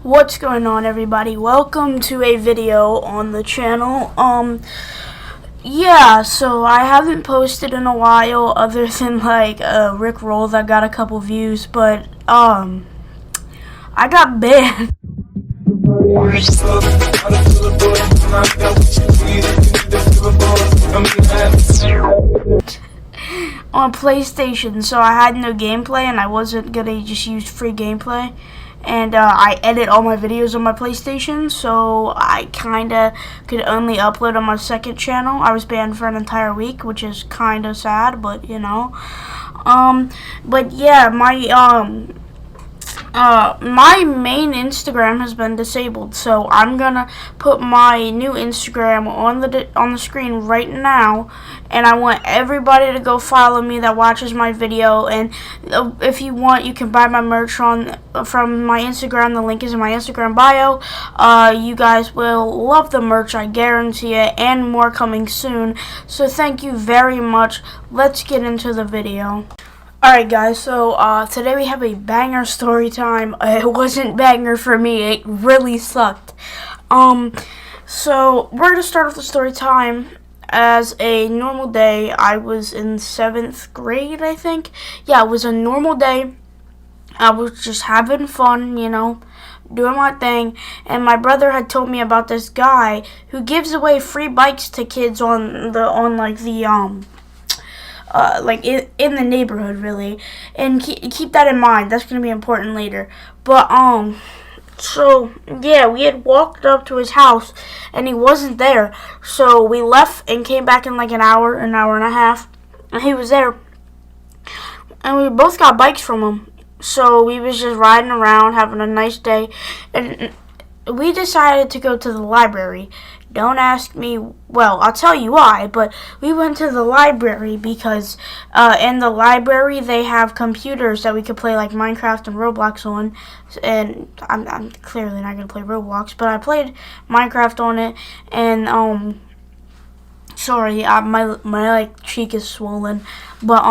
What's going on, everybody? Welcome to a video on the channel. Yeah, so I haven't posted in a while other than like Rick Roll that got a couple views, but I got banned. On PlayStation, so I had no gameplay and I wasn't gonna just use free gameplay. And I edit all my videos on my PlayStation, so I kinda could only upload on my second channel. I was banned for an entire week, which is kinda sad, but you know. But yeah, my main Instagram has been disabled, so I'm gonna put my new Instagram on the screen right now, and I want everybody to go follow me that watches my video. And if you want, you can buy my merch from my Instagram. The link is in my Instagram bio. You guys will love the merch, I guarantee it, and more coming soon. So thank you very much. Let's get into the video. Alright guys, so today we have a banger story time. It wasn't banger for me, it really sucked. So we're going to start off the story time as a normal day. I was in 7th grade, I think. Yeah, it was a normal day. I was just having fun, you know, doing my thing. And my brother had told me about this guy who gives away free bikes to kids in the neighborhood, really. And keep that in mind. That's going to be important later. But, so, yeah, we had walked up to his house, and he wasn't there. So, we left and came back in like an hour and a half, and he was there. And we both got bikes from him. So, we was just riding around, having a nice day, and we decided to go to the library. Don't ask me, well, I'll tell you why, but we went to the library because in the library they have computers that we could play like Minecraft and Roblox on, and I'm clearly not going to play Roblox, but I played Minecraft on it, and, sorry, my like cheek is swollen, but,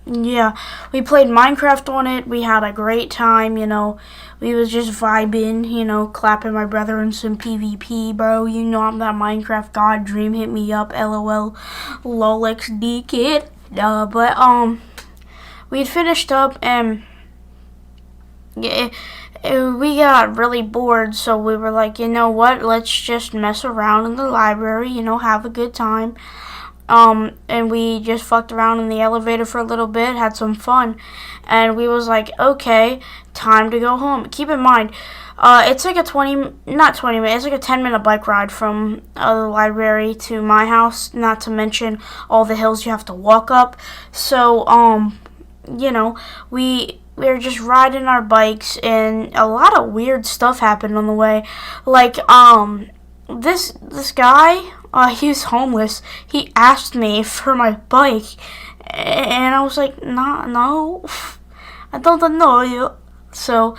yeah, we played Minecraft on it. We had a great time, you know. We was just vibing, you know, clapping my brother in some PvP, bro. You know I'm that Minecraft god. Dream hit me up, LOL, LOLXD kid. But we'd finished up and yeah, we got really bored, so we were like, you know what? Let's just mess around in the library, you know, have a good time. And we just fucked around in the elevator for a little bit, had some fun, and we was like, okay, time to go home. Keep in mind, it's like a 10-minute, it's like a 10-minute bike ride from the library to my house, not to mention all the hills you have to walk up. So, you know, we were just riding our bikes, and a lot of weird stuff happened on the way. Like, this guy, he was homeless. He asked me for my bike, and I was like, no, I don't know you. So,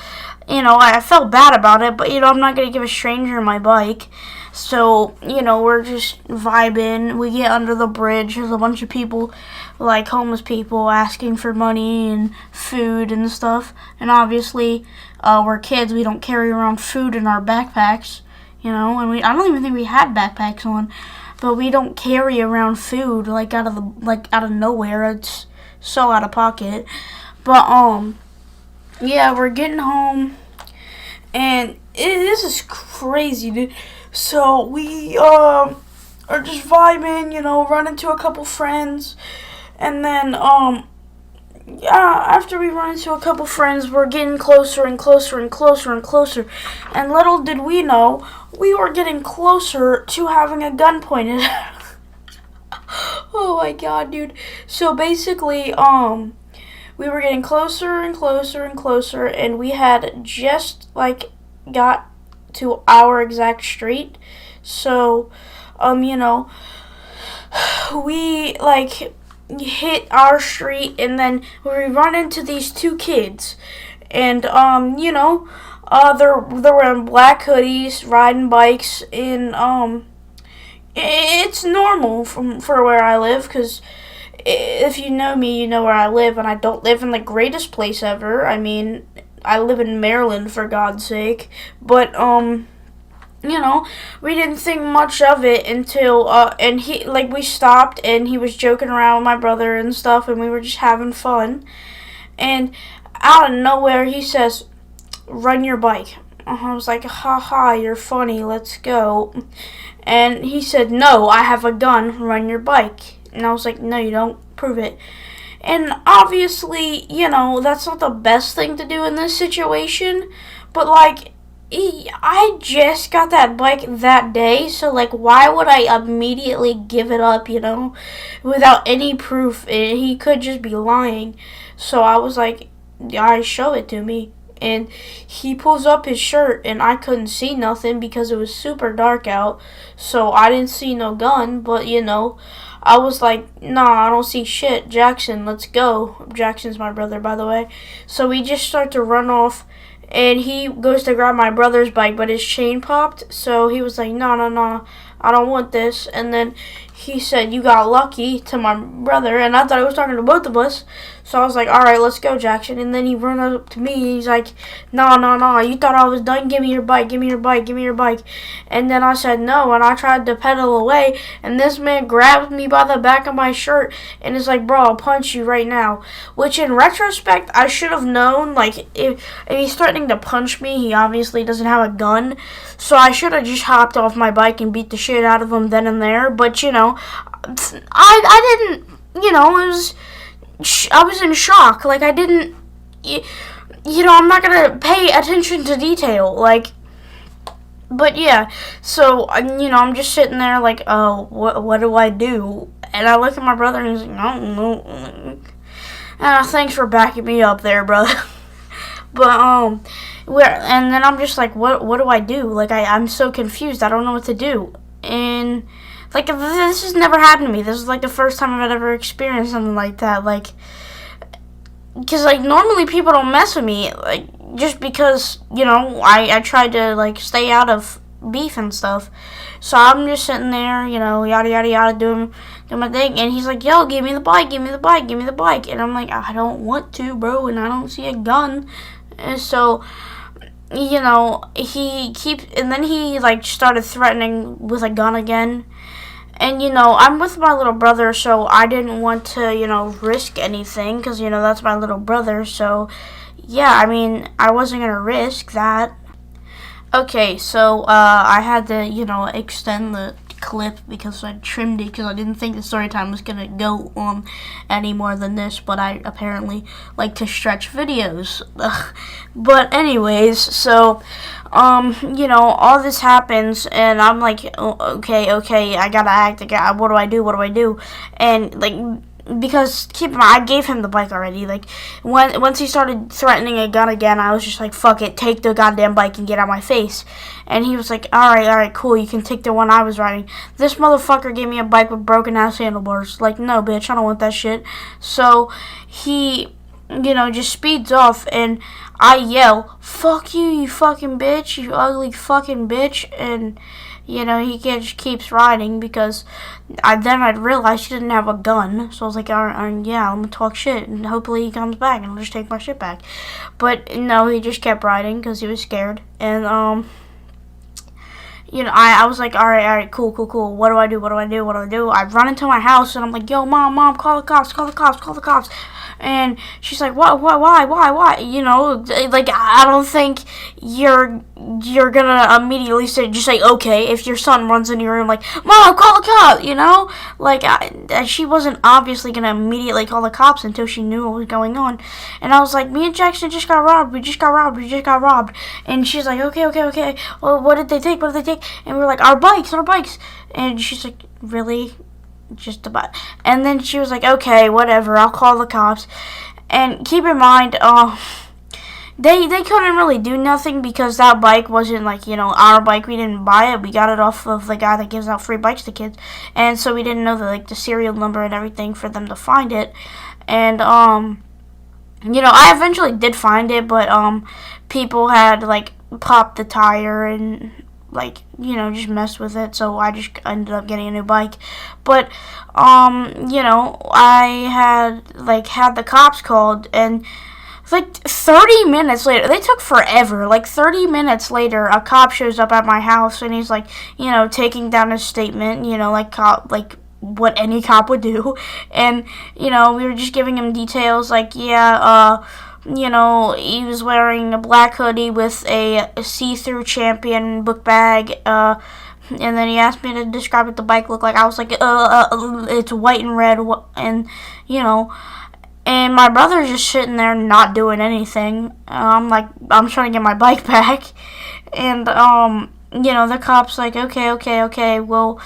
you know, I felt bad about it, but, you know, I'm not going to give a stranger my bike. So, you know, we're just vibing. We get under the bridge. There's a bunch of people, like homeless people, asking for money and food and stuff. And obviously, we're kids. We don't carry around food in our backpacks. You know, and I don't even think we had backpacks on, but we don't carry around food like out of nowhere. It's so out of pocket. But yeah, we're getting home, and this is crazy, dude. So we are just vibing, you know, run into a couple friends, and then yeah, after we run into a couple friends, we're getting closer and closer and closer and closer. And little did we know, we were getting closer to having a gun pointed at us. Oh my god, dude. So basically, we were getting closer and closer and closer, and we had just, like, got to our exact street. So, you know, we, like, hit our street, and then we run into these two kids, and you know, they're wearing black hoodies, riding bikes, and it's normal for where I live, because if you know me, you know where I live, and I don't live in the greatest place ever. I mean, I live in Maryland, for God's sake. But, we didn't think much of it until, and we stopped, and he was joking around with my brother and stuff, and we were just having fun. And out of nowhere, he says, run your bike. I was like, ha ha, you're funny, let's go. And he said, no, I have a gun, run your bike. And I was like, no, you don't, prove it. And obviously, that's not the best thing to do in this situation. But, I just got that bike that day. So, why would I immediately give it up, without any proof? He could just be lying. So, I was like, yeah, show it to me. And he pulls up his shirt, and I couldn't see nothing because it was super dark out. So, I didn't see no gun. But, I was like, nah, I don't see shit. Jackson, let's go. Jackson's my brother, by the way. So we just start to run off, and he goes to grab my brother's bike, but his chain popped. So he was like, no, I don't want this. And then he said, you got lucky, to my brother. And I thought he was talking to both of us. So I was like, all right, let's go, Jackson. And then he ran up to me, and he's like, no, you thought I was done? Give me your bike. And then I said no, and I tried to pedal away, and this man grabbed me by the back of my shirt and is like, bro, I'll punch you right now. Which, in retrospect, I should have known, if he's threatening to punch me, he obviously doesn't have a gun. So I should have just hopped off my bike and beat the shit out of him then and there. But, I didn't, I was in shock. I didn't, I'm not going to pay attention to detail. But yeah, so, I'm just sitting there oh, what do I do? And I look at my brother, and he's like, no. Thanks for backing me up there, brother. But, and then I'm just like, what do I do? I'm so confused. I don't know what to do. And, this has never happened to me. This is, the first time I've ever experienced something like that. Because, normally people don't mess with me, just because, I tried to, stay out of beef and stuff. So I'm just sitting there, yada, yada, yada, doing my thing. And he's like, yo, give me the bike. And I'm like, I don't want to, bro, and I don't see a gun. And so, he keeps, and then he, started threatening with a gun again. And, I'm with my little brother, so I didn't want to, risk anything, because, that's my little brother, so, yeah, I wasn't going to risk that. Okay, so, I had to, extend the clip, because I trimmed it, because I didn't think the story time was going to go on any more than this, but I apparently like to stretch videos. But anyways, so, all this happens, and I'm like, okay, I gotta act, what do I do? And, because, keep in mind, I gave him the bike already, once he started threatening a gun again, I was just like, fuck it, take the goddamn bike and get out of my face. And he was like, alright, cool, you can take the one I was riding. This motherfucker gave me a bike with broken ass handlebars. No, bitch, I don't want that shit. So, he, just speeds off, and I yell, fuck you, you fucking bitch, you ugly fucking bitch, and, he just keeps riding, because I'd realized he didn't have a gun, so I was like, alright, yeah, I'm gonna talk shit, and hopefully he comes back, and I'll just take my shit back. But, no, he just kept riding, because he was scared, and, I was like, alright, cool. What do I do? I run into my house, and I'm like, yo, mom, call the cops. And she's like, what, why? I don't think you're gonna immediately say, okay, if your son runs into your room, Mom, call the cops, she wasn't obviously gonna immediately call the cops until she knew what was going on. And I was like, me and Jackson just got robbed, we just got robbed. And she's like, okay, well, what did they take? And we're like, our bikes. And she's like, really? Just about. And then she was like, okay, whatever, I'll call the cops. And keep in mind, they couldn't really do nothing, because that bike wasn't our bike. We didn't buy it. We got it off of the guy that gives out free bikes to kids, and so we didn't know the serial number and everything for them to find it. And I eventually did find it, but people had popped the tire and just messed with it, so I just ended up getting a new bike. But, I had the cops called, and Like 30 minutes later, they took forever. Like 30 minutes later, a cop shows up at my house and he's like, taking down his statement, like what any cop would do. And, we were just giving him details like, he was wearing a black hoodie with a see-through Champion book bag, and then he asked me to describe what the bike looked like. I was like, it's white and red, and, and my brother's just sitting there not doing anything. I'm trying to get my bike back. And, the cop's like, okay, we'll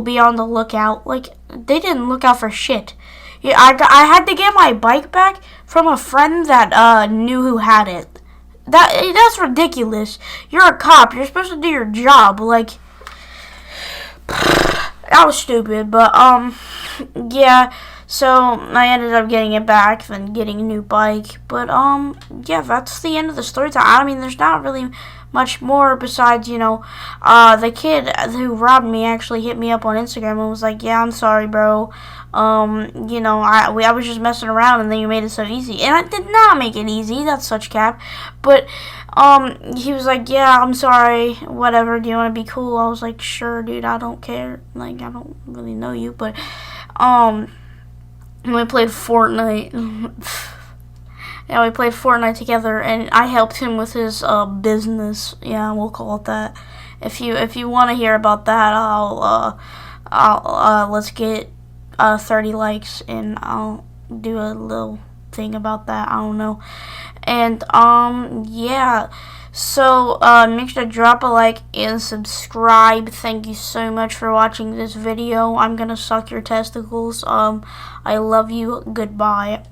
be on the lookout. Like, they didn't look out for shit. Yeah, I had to get my bike back from a friend that, knew who had it. That's ridiculous. You're a cop. You're supposed to do your job. Like, that was stupid, but, yeah. So, I ended up getting it back, then getting a new bike. But, yeah, that's the end of the story time. I mean, there's not really much more besides, the kid who robbed me actually hit me up on Instagram and was like, yeah, I'm sorry, bro. I was just messing around and then you made it so easy. And I did not make it easy. That's such cap. But, he was like, yeah, I'm sorry, whatever. Do you want to be cool? I was like, sure, dude, I don't care. Like, I don't really know you, but, we played Fortnite. Yeah, we played Fortnite together, and I helped him with his business. Yeah, we'll call it that. If you want to hear about that, let's get 30 likes, and I'll do a little thing about that. I don't know. And yeah. So, make sure to drop a like and subscribe. Thank you so much for watching this video. I'm gonna suck your testicles. I love you. Goodbye.